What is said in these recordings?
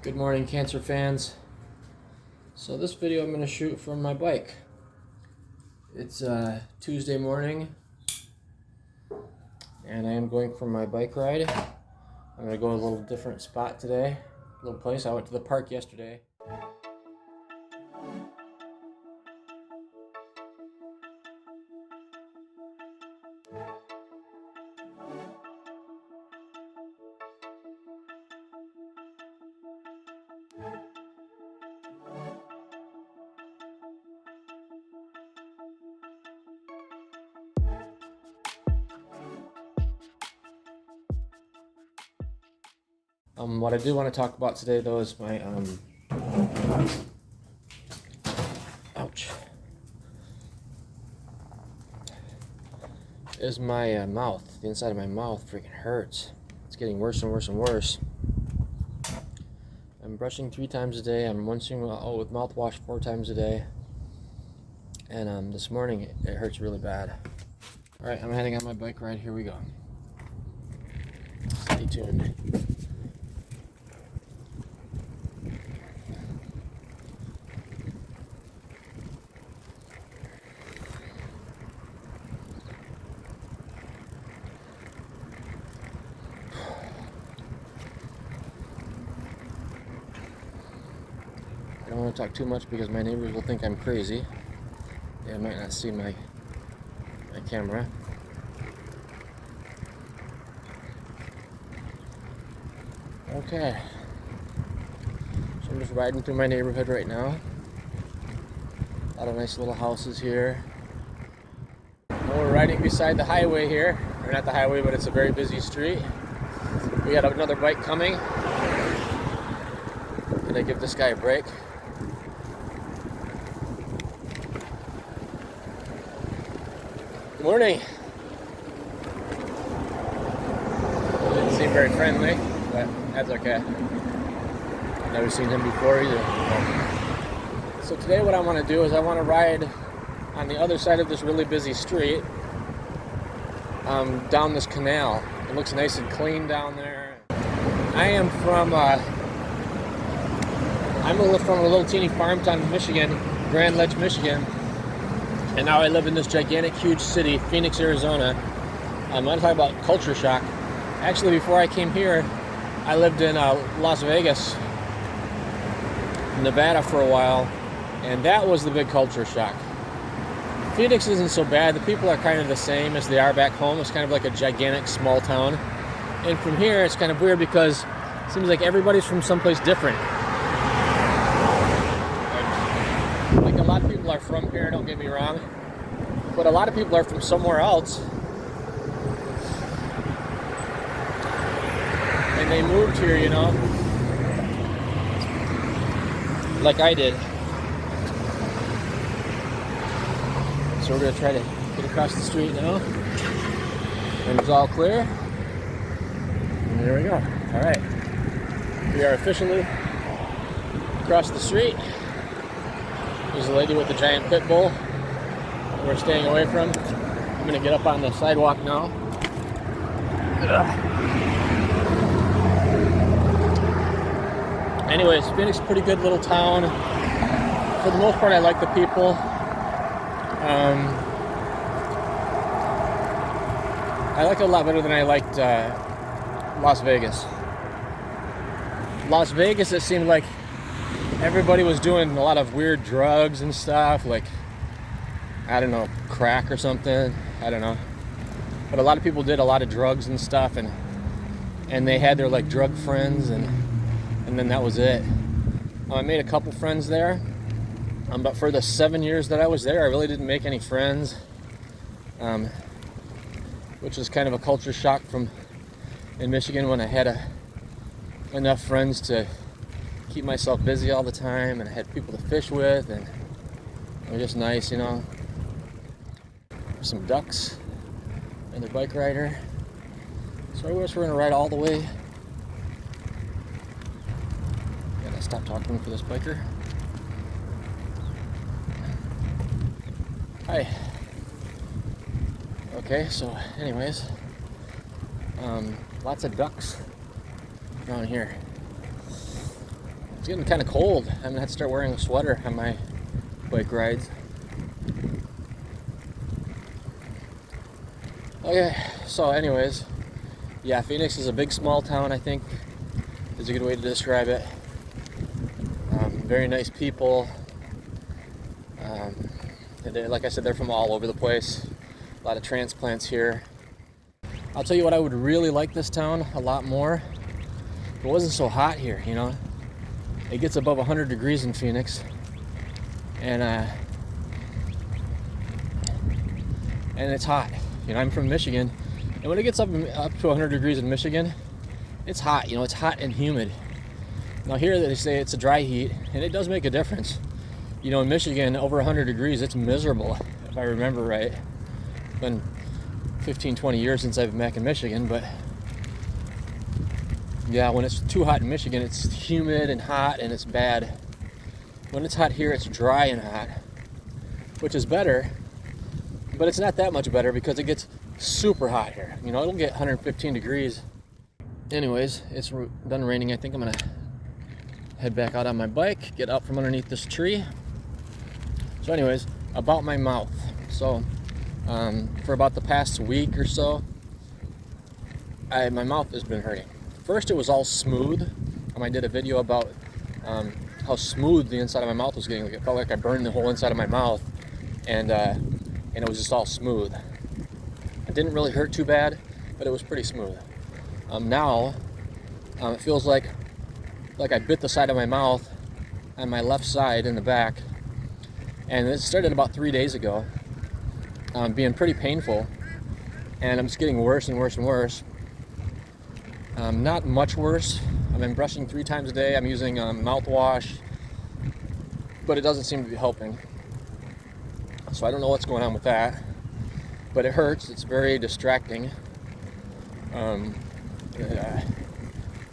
Good morning, cancer fans. So this video I'm going to shoot from my bike. It's Tuesday morning and I am going for my bike ride. I'm going to go to a little different spot today, a little place. I went to the park yesterday. What I do want to talk about today though is my ouch, is my mouth. The inside of my mouth freaking hurts. It's getting worse and worse and worse. I'm brushing 3 times a day. I'm rinsing with mouthwash 4 times a day. And this morning it hurts really bad. All right, I'm heading on my bike ride. Here we go. Stay tuned. I don't want to talk too much because my neighbors will think I'm crazy. They might not see my camera. Okay. So I'm just riding through my neighborhood right now. A lot of nice little houses here. Well, we're riding beside the highway here. Or not the highway, but it's a very busy street. We got another bike coming. Can I give this guy a break? Good morning. Didn't seem very friendly, but that's okay. Never seen him before either. So today what I want to do is I want to ride on the other side of this really busy street, down this canal. It looks nice and clean down there. I am from from a little teeny farm town in Michigan, Grand Ledge, Michigan. And now I live in this gigantic, huge city, Phoenix, Arizona. I'm going to talk about culture shock. Actually, before I came here, I lived in Las Vegas, Nevada for a while, and that was the big culture shock. Phoenix isn't so bad. The people are kind of the same as they are back home. It's kind of like a gigantic, small town. And from here, it's kind of weird because it seems like everybody's from someplace different. Like a lot of people are from here, don't get me wrong, but a lot of people are from somewhere else. And they moved here, you know, like I did. So we're going to try to get across the street now. And it's all clear. And there we go. All right. We are officially across the street. There's a lady with a giant pit bull that we're staying away from. I'm going to get up on the sidewalk now. Anyways, Phoenix is a pretty good little town. For the most part, I like the people. I like it a lot better than I liked Las Vegas. Las Vegas, it seemed like everybody was doing a lot of weird drugs and stuff, like, I don't know, crack or something, I don't know. But a lot of people did a lot of drugs and stuff, and they had their like drug friends, and then that was it. I made a couple friends there, but for the 7 years that I was there, I really didn't make any friends, which was kind of a culture shock from in Michigan when I had enough friends to keep myself busy all the time, and I had people to fish with, and it was just nice, you know. There's some ducks, another bike rider. So I guess we're gonna ride all the way. Gotta stop talking for this biker. Hi. Okay, so anyways, lots of ducks around here. It's getting kind of cold. I'm gonna have to start wearing a sweater on my bike rides. Okay, so anyways, yeah, Phoenix is a big small town, I think is a good way to describe it. Very nice people. Like I said, they're from all over the place. A lot of transplants here. I'll tell you what, I would really like this town a lot more. If it wasn't so hot here, you know. It gets above 100 degrees in Phoenix, and it's hot. You know, I'm from Michigan, and when it gets up to 100 degrees in Michigan, it's hot. You know, it's hot and humid. Now here they say it's a dry heat, and it does make a difference. You know, in Michigan, over 100 degrees, it's miserable, if I remember right. It's been 15, 20 years since I've been back in Michigan, but yeah, when it's too hot in Michigan, it's humid and hot, and it's bad. When it's hot here, it's dry and hot, which is better, but it's not that much better because it gets super hot here. You know, it'll get 115 degrees. Anyways, it's done raining. I think I'm gonna head back out on my bike, get out from underneath this tree. So anyways, about my mouth. So for about the past week or so, my mouth has been hurting. First it was all smooth. I did a video about how smooth the inside of my mouth was getting. Like, it felt like I burned the whole inside of my mouth, and it was just all smooth. It didn't really hurt too bad, but it was pretty smooth. Now it feels like I bit the side of my mouth on my left side in the back, and it started about 3 days ago, being pretty painful, and I'm just getting worse and worse and worse. Not much worse. I've been brushing 3 times a day. I'm using mouthwash, but it doesn't seem to be helping. So I don't know what's going on with that, but it hurts. It's very distracting. I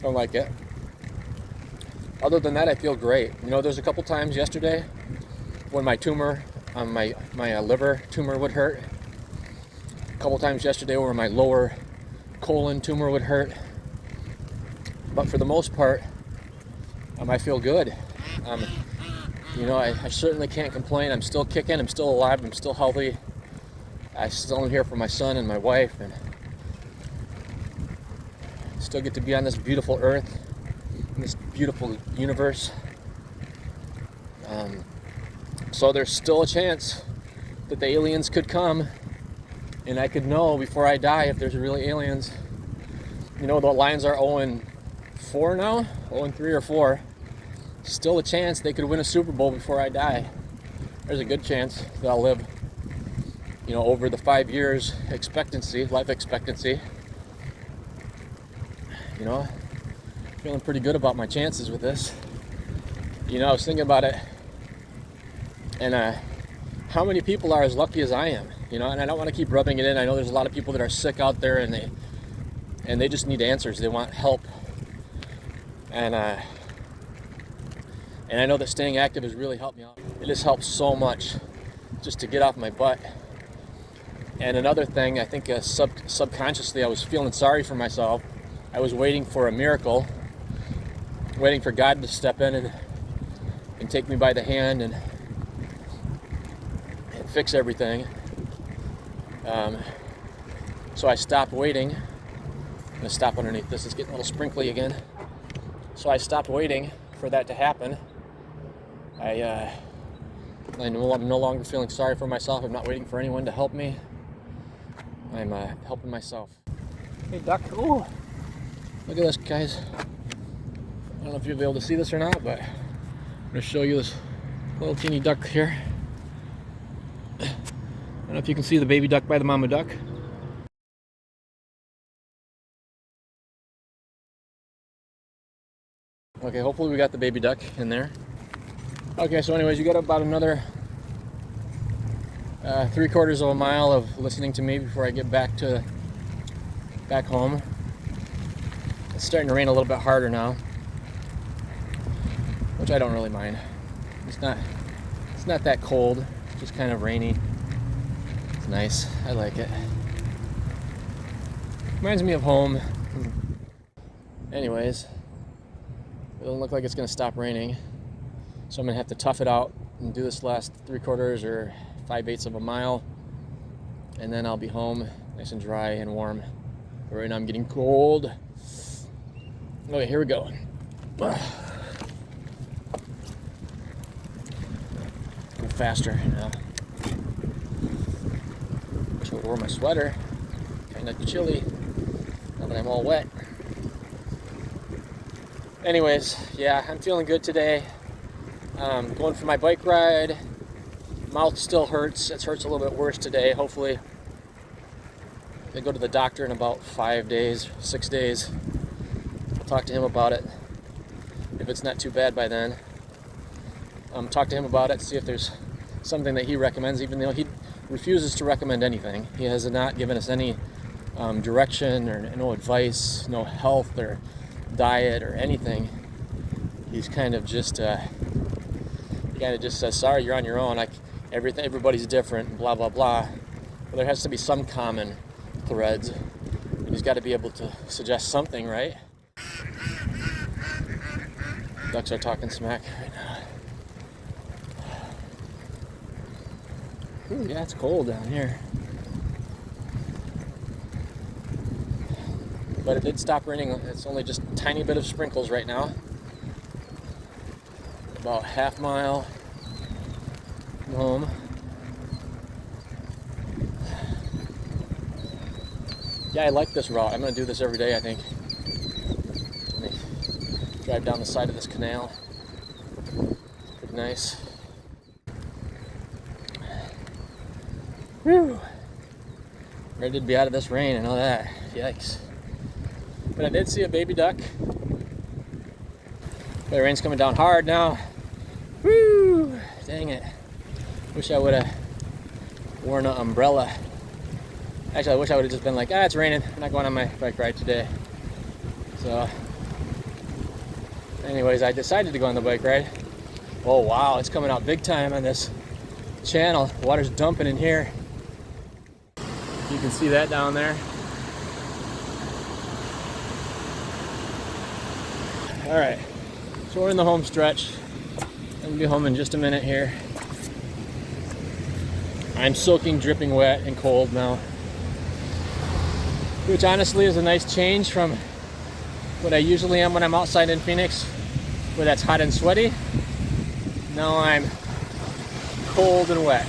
don't like it. Other than that, I feel great. You know, there's a couple times yesterday when my tumor, my liver tumor would hurt. A couple times yesterday where my lower colon tumor would hurt. But for the most part, I feel good. You know, I certainly can't complain. I'm still kicking. I'm still alive. I'm still healthy. I still am here for my son and my wife, and still get to be on this beautiful earth, in this beautiful universe. So there's still a chance that the aliens could come, and I could know before I die if there's really aliens. You know, the Lions are 0-4 now, 0-3 or 4. Still a chance they could win a Super Bowl before I die. There's a good chance that I'll live, you know, over the 5 years life expectancy. You know, feeling pretty good about my chances with this. You know, I was thinking about it, and how many people are as lucky as I am? You know, and I don't want to keep rubbing it in. I know there's a lot of people that are sick out there, and they just need answers. They want help, and I know that staying active has really helped me out. It has helped so much just to get off my butt. And another thing, I think subconsciously I was feeling sorry for myself. I was waiting for a miracle, waiting for God to step in and take me by the hand and fix everything. So I stopped waiting. I'm going to stop underneath this. It's getting a little sprinkly again. So I stopped waiting for that to happen. I'm no longer feeling sorry for myself. I'm not waiting for anyone to help me. I'm helping myself. Hey, duck. Ooh. Look at this, guys. I don't know if you'll be able to see this or not, but I'm going to show you this little teeny duck here. I don't know if you can see the baby duck by the mama duck. Okay, hopefully we got the baby duck in there. Okay, so anyways, you got about another 3/4 of a mile of listening to me before I get back home. It's starting to rain a little bit harder now, which I don't really mind. It's not that cold, it's just kind of rainy. It's nice, I like it. Reminds me of home. Anyways, It doesn't look like it's going to stop raining. So I'm going to have to tough it out and do this last 3/4 or 5/8 of a mile. And then I'll be home nice and dry and warm. But right now I'm getting cold. Okay, here we go. Go faster now. Wish I would wear my sweater. Kind of chilly now that I'm all wet. Anyways, yeah, I'm feeling good today. Going for my bike ride. Mouth still hurts. It hurts a little bit worse today. Hopefully, I go to the doctor in about 5 days, 6 days. I'll talk to him about it. If it's not too bad by then, talk to him about it. See if there's something that he recommends, even though he refuses to recommend anything. He has not given us any direction or no advice, no health or diet or anything. He's kind of just says, sorry, you're on your own. Everybody's different, blah blah blah. But there has to be some common threads. And he's got to be able to suggest something, right? Ducks are talking smack right now. Ooh, yeah, it's cold down here. But it did stop raining. It's only just a tiny bit of sprinkles right now. About half mile from home. Yeah, I like this route. I'm going to do this every day, I think. Let me drive down the side of this canal. Pretty nice. Whew. Ready to be out of this rain and all that. Yikes. But I did see a baby duck. The rain's coming down hard now. Woo! Dang it. Wish I would have worn an umbrella. Actually, I wish I would have just been like, it's raining. I'm not going on my bike ride today. So, anyways, I decided to go on the bike ride. Oh, wow. It's coming out big time on this channel. Water's dumping in here. You can see that down there. All right. So we're in the home stretch. I'll be home in just a minute here. I'm soaking, dripping wet and cold now. Which honestly is a nice change from what I usually am when I'm outside in Phoenix, where that's hot and sweaty. Now I'm cold and wet.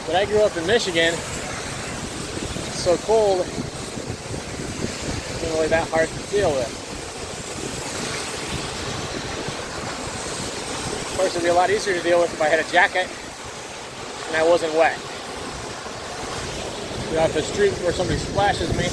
But I grew up in Michigan, so cold isn't really that hard to deal with. Of course, it'd be a lot easier to deal with if I had a jacket and I wasn't wet. Get off the street where somebody splashes me.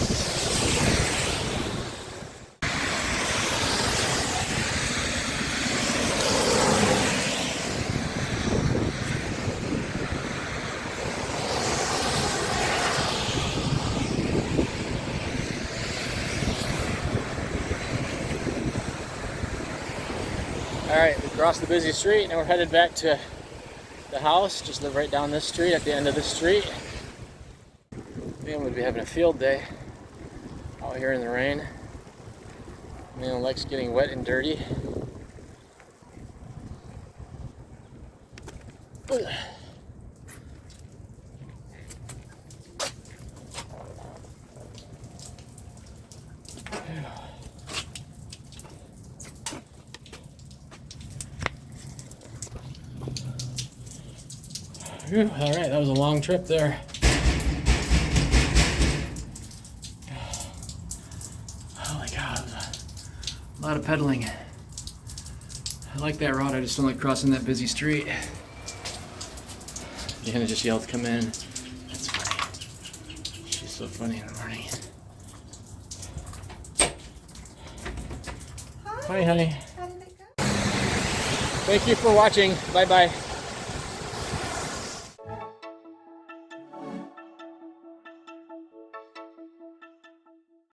Alright, we crossed the busy street and we're headed back to the house. Just live right down this street at the end of this street. Man, we'd be having a field day out here in the rain. Man likes getting wet and dirty. Ugh. All right, that was a long trip there. Holy cow, that was a lot of pedaling. I like that route, I just don't like crossing that busy street. Hannah just yelled, come in. That's funny. She's so funny in the morning. Hi, honey. How did it go? Thank you for watching. Bye-bye.